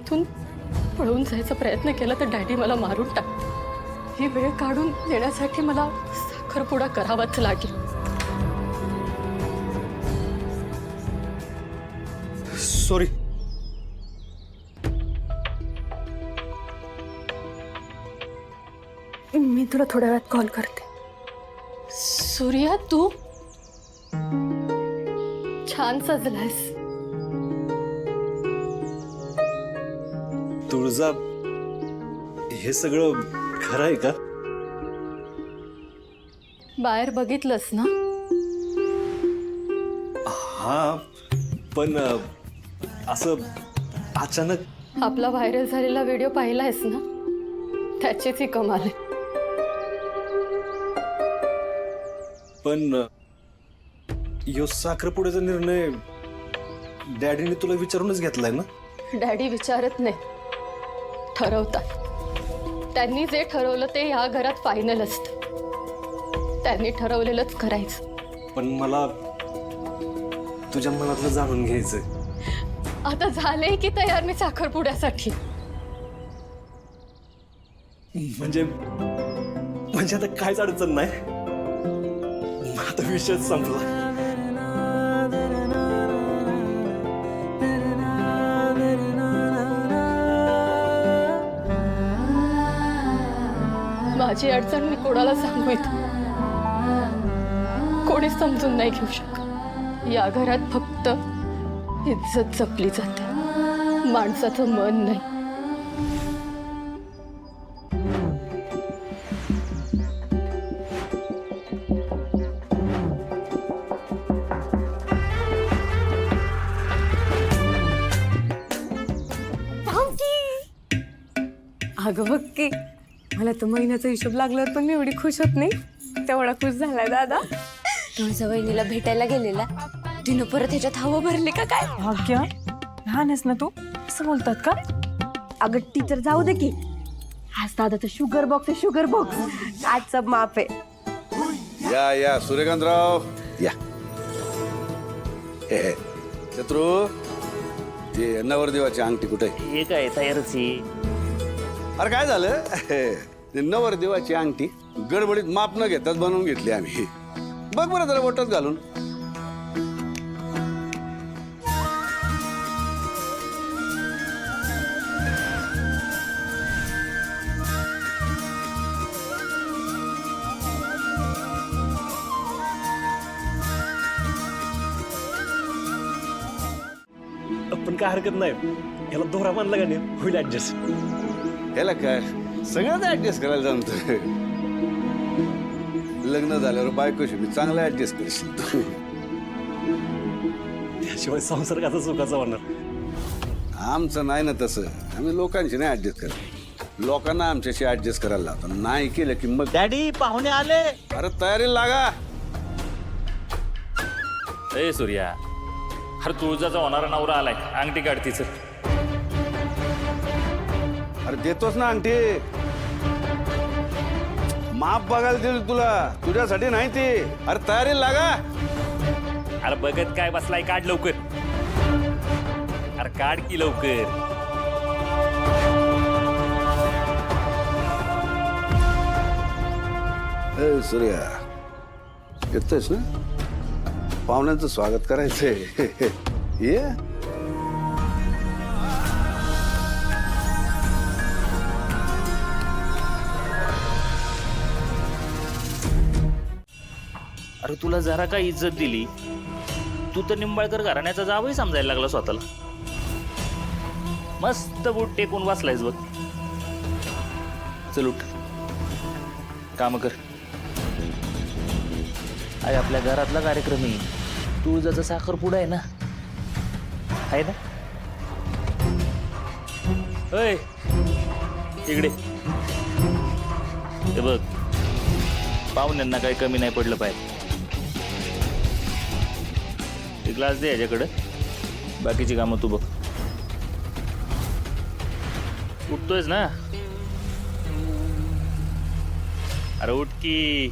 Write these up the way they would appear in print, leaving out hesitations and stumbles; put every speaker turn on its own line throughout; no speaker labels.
इथून पळून जायचा प्रयत्न केला तर डॅडी मला मारून टाकते. ही वेळ काढून देण्यासाठी मला साखरपुडा करावाच लागेल.
सॉरी.
मी तुला थोड्या वेळात कॉल करते. सूर्या, तू छान सजलायस.
तुळजा, हे सगळं खरं आहे का?
बाहेर बघितलंस ना?
हा, पण असं अचानक.
आपला व्हायरल झालेला व्हिडिओ पाहिलायस ना? त्याचीच ही कमाल आहे.
पण यो साखरपुड्याचा निर्णय डॅडीने तुला विचारूनच घेतलाय ना?
डॅडी विचारत नाही, ठरवतात. त्यांनी जे ठरवलं ते या घरात फायनल असतं. त्यांनी ठरवलेलंच करायचं.
पण मला तुझ्या मनातलं जाणून घ्यायचंय.
आता झालंय की तयार मी साखरपुड्यासाठी?
म्हणजे आता काहीच अडचण नाही. आता विषयच संपला.
माझी अडचण मी कोणाला सांगू इथं? कोणी समजून नाही घेऊ शकत. या घरात फक्त इज्जत जपली जाते, माणसाचं मन नाही.
अगं बघ की, मला तर महिन्याचा हिशोब लागल्यावर पण मी एवढी खुश होत नाही तेवढा खुश झालाय दादा.
तुळजा वहिनीला भेटायला गेलेला, तिनं परत ह्याच्यात हवं भरली का काय?
भाग्य, लहान आहेस ना तू, असं बोलतात का?
अगं टीचर जाऊ दे की. आज दादाचं शुगर बॉक्स आहे, शुगर बॉक्स. आजचं माप आहे.
या सूर्यकांतराव या. हे शत्रू, ते नवरदेवाची अंगठी कुठे?
हे काय तयारच आहे.
अरे काय झालं? ते नवरदेवाची अंगठी गडबडीत माप न घेताच बनवून घेतली आम्ही. बघ बरं जरा बोटात घालून.
पण काय हरकत नाही, याला दोरा मानला का नाही, होईल ऍडजस्ट.
ह्याला काय सगळंच ऍडजस्ट करायला जमतं. लग्न झाल्यावर बायकोशी मी चांगलं ऍडजस्ट करशील तू.
त्याशिवाय संसार कसा सुखाचा होणार?
आमचं नाही ना तसं. आम्ही लोकांशी नाही ऍडजस्ट करत, लोकांना आमच्याशी ऍडजस्ट करायला लावतो. नाही केलं की मग
डॅडी पाहुणे आले.
अरे तयारीला लागा.
ए सूर्या, अरे तुळजाचा होणारा नवरा आलाय, अंगठी काढ तिचं.
अरे देतोच ना अंगठी. माप बघायला दिली तुला, तुझ्यासाठी नाही ती. अरे तयारीला लागा.
अरे बघत काय बसलाय, काढ लवकर. अरे काढ की लवकर.
ए सूर्या, येतोयस ना? पाहुण्यांचं स्वागत करायचंय. ये.
अरे तुला जरा काय इज्जत दिली, तू तर निंबाळकर घराण्याचा जावई समजायला लागला स्वतःला. मस्त बूट टेकून बसलायस बघ. चल उठ, काम कर. अरे आपल्या घरातला कार्यक्रम आहे, तुळजाचा साखरपुडा आहे ना, आहे ना? अय इकडे हे बघ, पाहुण्यांना काही कमी नाही पडलं पाहिजे. ग्लास दे याच्याकडं, बाकीची कामं तू बघ. उठतोयस ना? अरे उठ की.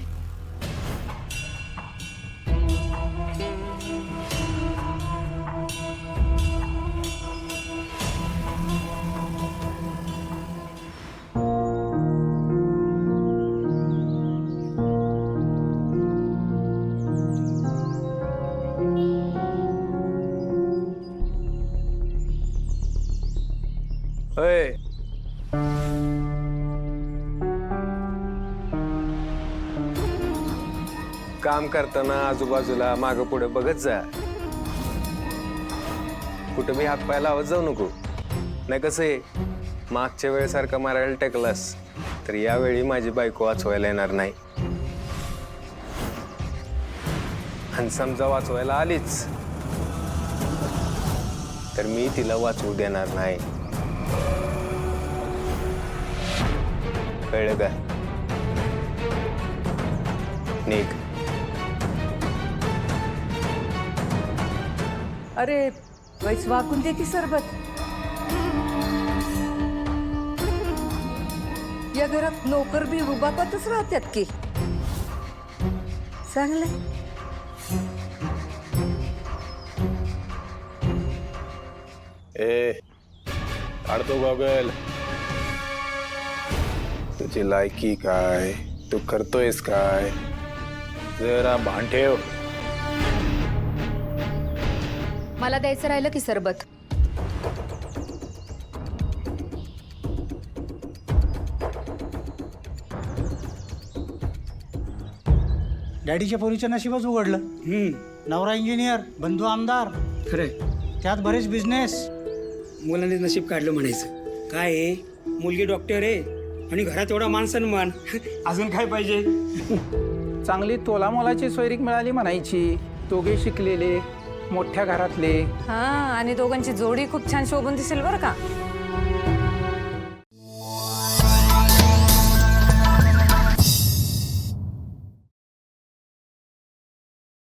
होय. काम करताना आजूबाजूला मागं पुढे बघत जा. कुठं बी हातपाय लावत जाऊ नको. नाही कसं आहे, मागच्या वेळेसारखं मारायला टेकलास तर यावेळी माझी बायको वाचवायला येणार नाही. आणि समजा वाचवायला आलीच तर मी तिला वाचवू देणार नाही. कळलं का? निघ.
अरे वैस वाकून दे की सरबत. या घरात नोकर बी रुबाबातच राहतात की. चांगलं.
ए काढतो गॉगल. तुझी लायकी काय, तू करतोयस काय, जरा भान ठेव.
मला द्यायचं राहिलं की सरबत.
डॅडीच्या पोरीच्या नशीबच उघडलं. नवरा इंजिनियर, बंधू आमदार. खरे त्यात बरेच बिझनेस. मुलांनी नशीब काढलं म्हणायचं. काय आहे, मुलगी डॉक्टर आहे आणि घरात एवढा मान सन्मान. अजून काय पाहिजे.
चांगली तोला मोलाची सोयरीक मिळाली म्हणायची. दोघे शिकलेले, मोठ्या घरातले.
हा, आणि दोघांची जोडी खूप छान शोभून दिसेल बरं का.